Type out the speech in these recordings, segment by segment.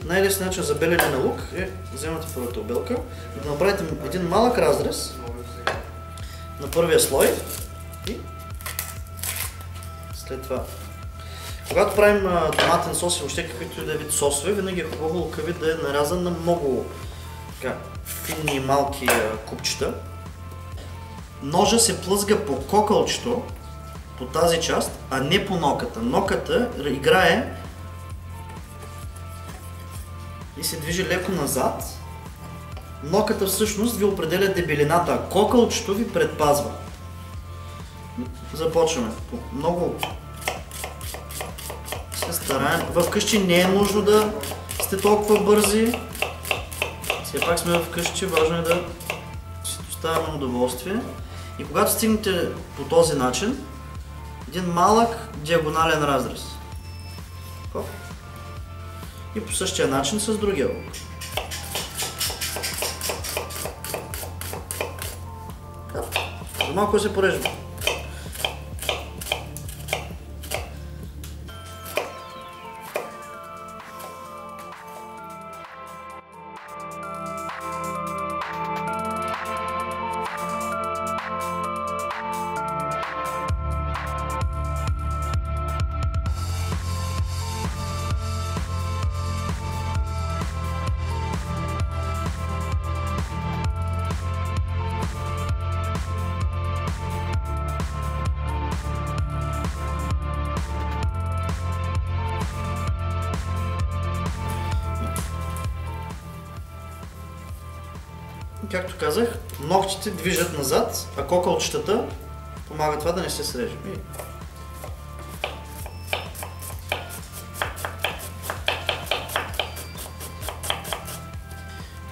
най-лесният начин за белене на лук е да вземате първата обелка и да направите един малък разрез на първия слой и след това. Когато правим томатен сос и въобще каквито и да вид сосове, винаги е хубаво лука ви да е нарязан на много финни и малки купчета. Ножа се плъзга по кокълчето, по тази част, а не по ноката. Ноката играе и се движи леко назад. Ноката всъщност ви определя дебелината, а кокълчето ви предпазва. Започваме. Много се стараем. Вкъщи не е нужно да сте толкова бързи. Все пак сме вкъщи, важно е да си доставяме удоволствие. И когато стигнете по този начин, един малък диагонален разрез. И по същия начин с другия лук. За малко се порежем. Както казах, ногтите движат назад, а кокълчетата помагат това да не се среже.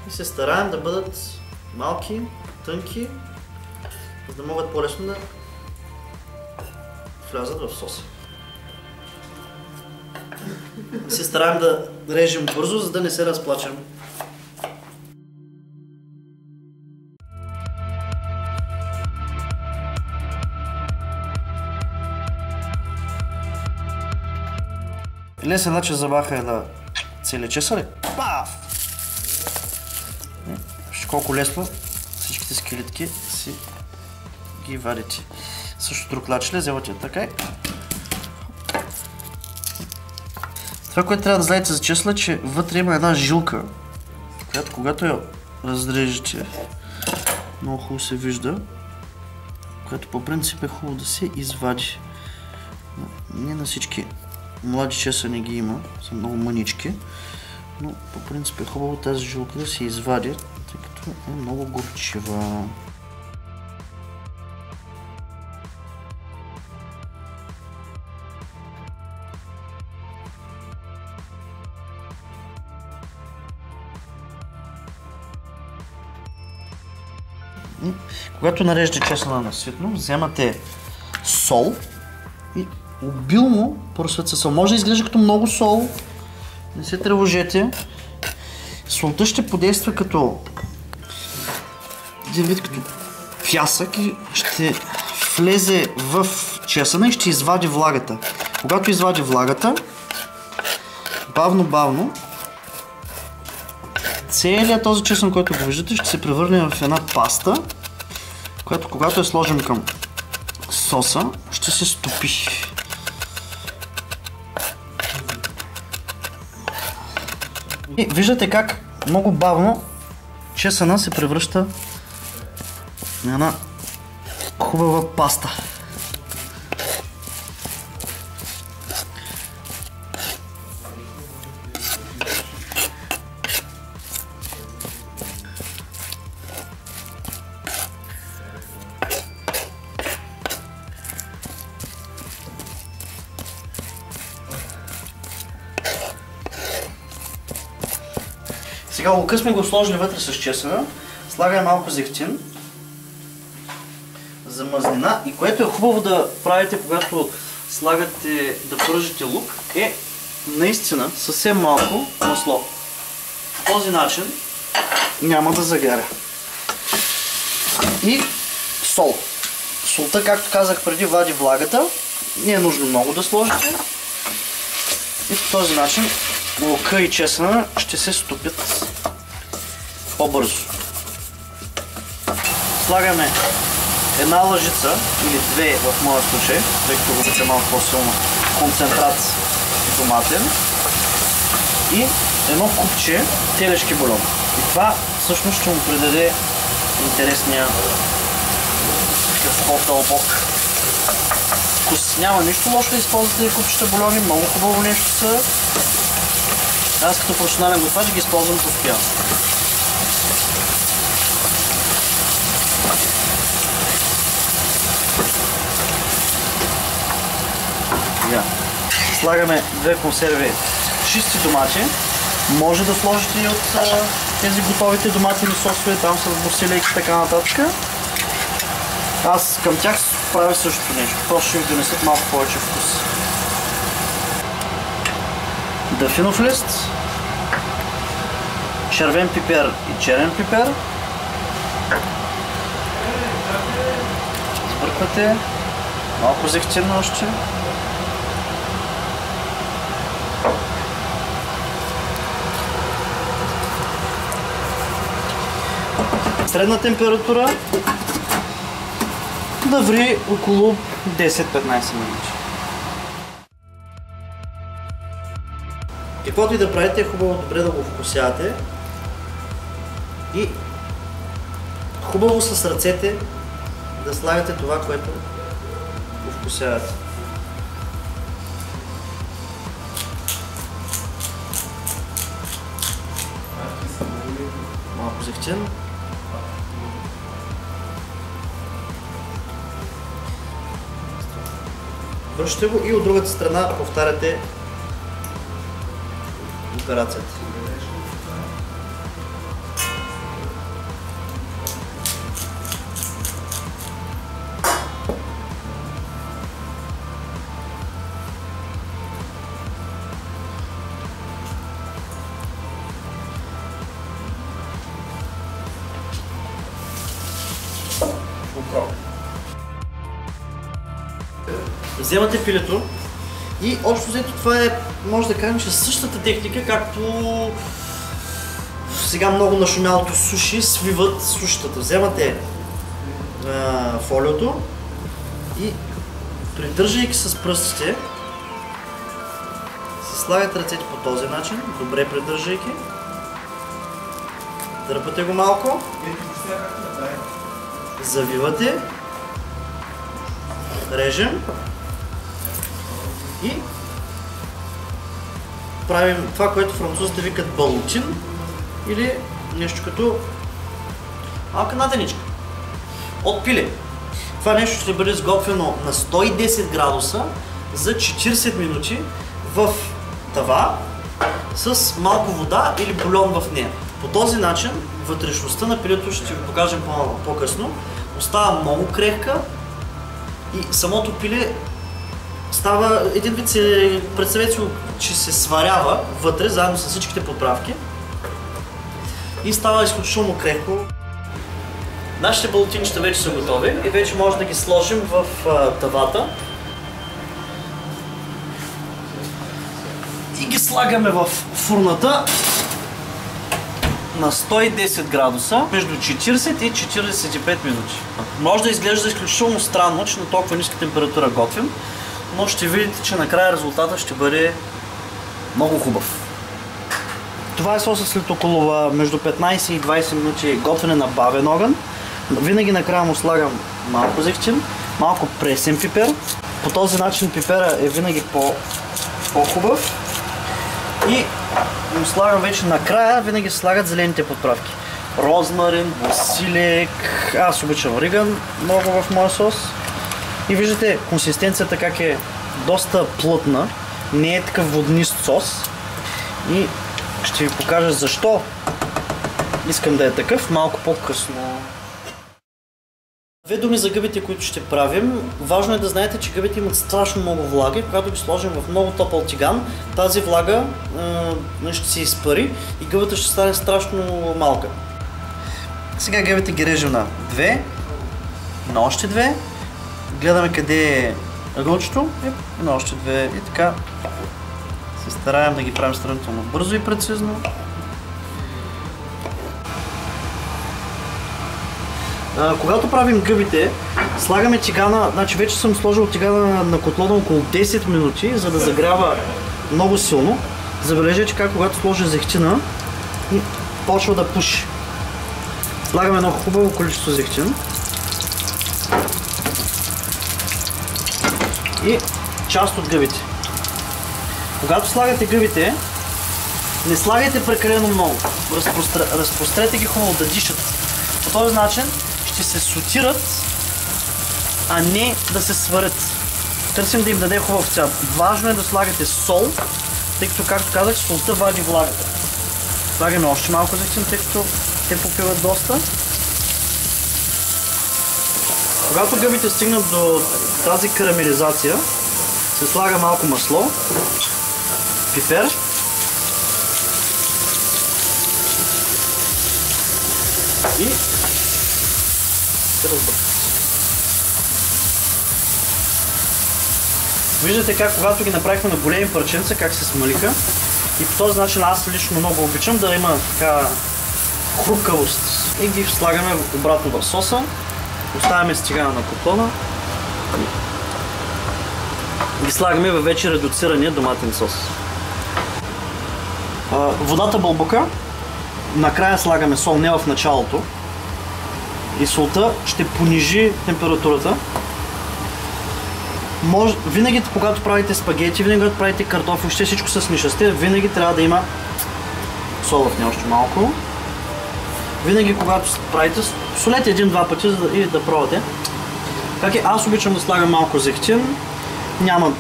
И се стараем да бъдат малки, тънки, за да могат по-лесно да влязат в соса. Се стараем да режем бързо, за да не се разплачем. Лесен начин за баха е да цели чесъри. Паф! Вижте колко лесно всичките скелетки си ги вадите. Също друг начин вземате така. Това, което трябва да знаете за чесъла, е, че вътре има една жилка, която когато я разрежете, много хубаво се вижда, която по принцип е хубаво да се извади. Не на всички млади чесъни ги има, са много мънички, но по принцип е хубаво тази жилка да се извади, тъй като е много горчива. Когато нареждате чесъна на ситно, вземате сол и обилно просвет със сол. Може да изглежда като много сол, не се тревожете. Солта ще подейства като един вид като пясък и ще влезе в чесъна и ще извади влагата. Когато извади влагата, бавно, целият този чесън, който го виждате, ще се превърне в една паста, която когато я сложим към соса, ще се стопи. И виждате как много бавно чесъна се превръща в една хубава паста. Сега лука сме го сложили вътре с чесъна, слагаме малко зехтин за мазнина и което е хубаво да правите, когато слагате да пържите лук, е наистина съвсем малко масло. По този начин няма да загаря. И сол. Солта, както казах преди, вади влагата. Не е нужно много да сложите. И по този начин лука и чесъна ще се стопят по-бързо. Слагаме една лъжица или две в моя случай, тъй като обича малко по-силно концентрат томатен и едно купче телешки бульон. И това всъщност ще му придаде интересния по-дълбок вкус. Няма нищо лошо да използвате купчета бульони, много хубаво нещо са. Аз като професионален готвач ги използвам постоянно. Слагаме две консерви чисти домати. Може да сложите и от тези готовите доматини сосове, там с босилек и така нататък. Аз към тях правя същото нещо, просто ще ви донесат малко повече вкус. Дафинов лист, червен пипер и черен пипер. Сбърквате, малко зехтин още. Средна температура да ври около 10-15 минути. Каквото и да правите, е хубаво добре да го вкусявате и хубаво с ръцете да слагате това, което го вкусявате. Малко зехтин. Връщате го и от другата страна повтаряте операцията. Вземате пилето и общо взето това е, може да кажем, че същата техника, както сега много нашумялото суши свиват сушитата. Вземате фолиото и придържайки с пръстите, се слагате ръцете по този начин, добре придържайки. Дърпате го малко, завивате, режем и правим това, което французите викат балутин или нещо като малка наденичка от пиле. Това нещо ще бъде сготвено на 110 градуса за 40 минути в тава с малко вода или бульон в нея. По този начин вътрешността на пилето, ще ви покажем по-късно, остава много крехка и самото пиле става един вид, представете си, че се сварява вътре, заедно с всичките подправки и става изключително крехко. Нашите балутинчета вече са готови и вече може да ги сложим в тавата и ги слагаме в фурната на 110 градуса между 40 и 45 минути. Може да изглежда изключително странно, че на толкова ниска температура готвим, но ще видите, че накрая резултатът ще бъде много хубав. Това е соса след около между 15 и 20 минути готвене на бавен огън. Винаги накрая му слагам малко зехтин, малко пресен пипер. По този начин пипера е винаги по-хубав. И му слагам вече накрая, винаги се слагат зелените подправки. Розмарин, басилик, аз обичам ориган много в моя сос. И виждате консистенцията как е доста плътна, не е такъв воднист сос. И ще ви покажа защо искам да е такъв малко по-късно. Две думи за гъбите, които ще правим. Важно е да знаете, че гъбите имат страшно много влага и когато ги сложим в много топъл тиган, тази влага ще се изпари и гъбата ще стане страшно малка. Сега гъбите ги режем на две, на още две. Гледаме къде е ъгълчето и на още две и така се стараем да ги правим сравнително бързо и прецизно. Когато правим гъбите, слагаме тигана, значи вече съм сложил тигана на котлона около 10 минути, за да загрява много силно. Забележете как когато сложа зехтина, почва да пуши. Слагаме едно хубаво количество зехтин. И част от гъбите. Когато слагате гъбите, не слагайте прекалено много. Разпрострете ги хубаво да дишат. По този начин ще се сотират, а не да се сварят. Търсим да им даде хубав цвят. Важно е да слагате сол, тъй като, както казах, солта вади влагата. Слагаме още малко зехтин, тъй като те попиват доста. Когато гъбите стигнат до тази карамелизация, се слага малко масло, пипер и се разбъркат. Виждате как, когато ги направихме на големи парченца, как се смалиха. И по този начин аз лично много обичам да има така хрупкавост. И ги слагаме обратно в соса. Оставяме стигана на котлона. Ги слагаме във вече редуцирания доматен сос. Водата бълбука. Накрая слагаме сол, не в началото. И солта ще понижи температурата. Винаги, когато правите спагети, винаги, когато правите картофи, ще всичко с нишасте, винаги трябва да има сол в нея още малко. Винаги, когато правите, солете един-два пъти и да пробвате. Как аз обичам да слагам малко зехтин, няма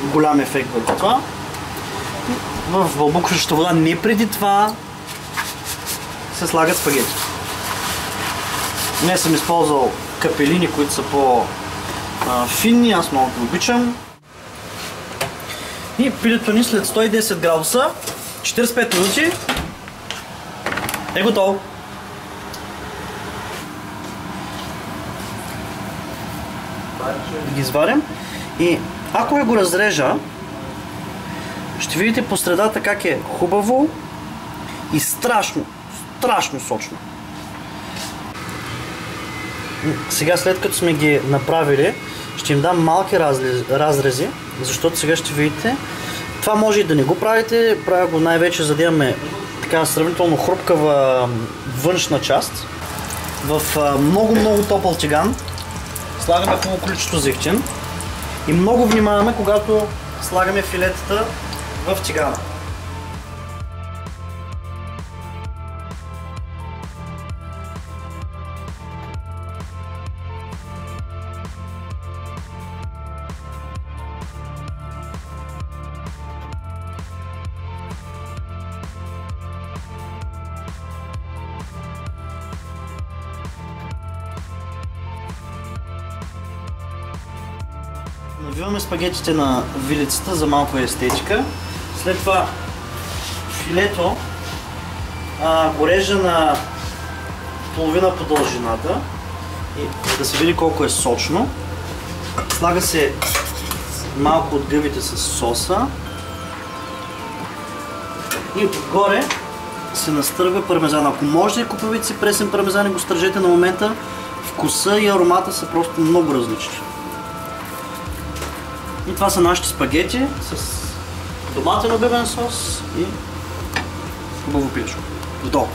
голям ефект върху това. В бълбукващата вода не преди това се слагат спагети. Днес съм използвал капелини, които са по-финни, аз много ги обичам. И пилето ни след 110 градуса, 45 минути е готово. Да ги изварям и ако я го разрежа, ще видите по средата как е хубаво и страшно сочно. Сега, след като сме ги направили, ще им дам малки разрези, защото сега ще видите. Това може и да не го правите, правя го най-вече за да имаме така сравнително хрупкава външна част. В много топъл тиган слагаме хубаво количество зехтин и много внимаваме, когато слагаме филетата в тигана. Навиваме спагетите на вилицата за малко естетика. След това филето го режа на половина по дължината и да се види колко е сочно. Слага се малко от гъбите с соса и отгоре се настърга пармезан. Ако можете да купувате си пресен пармезан и го стържете на момента, вкуса и аромата са просто много различни. И това са нашите спагети с доматен обебен сос и хубаво пилешко. Готово!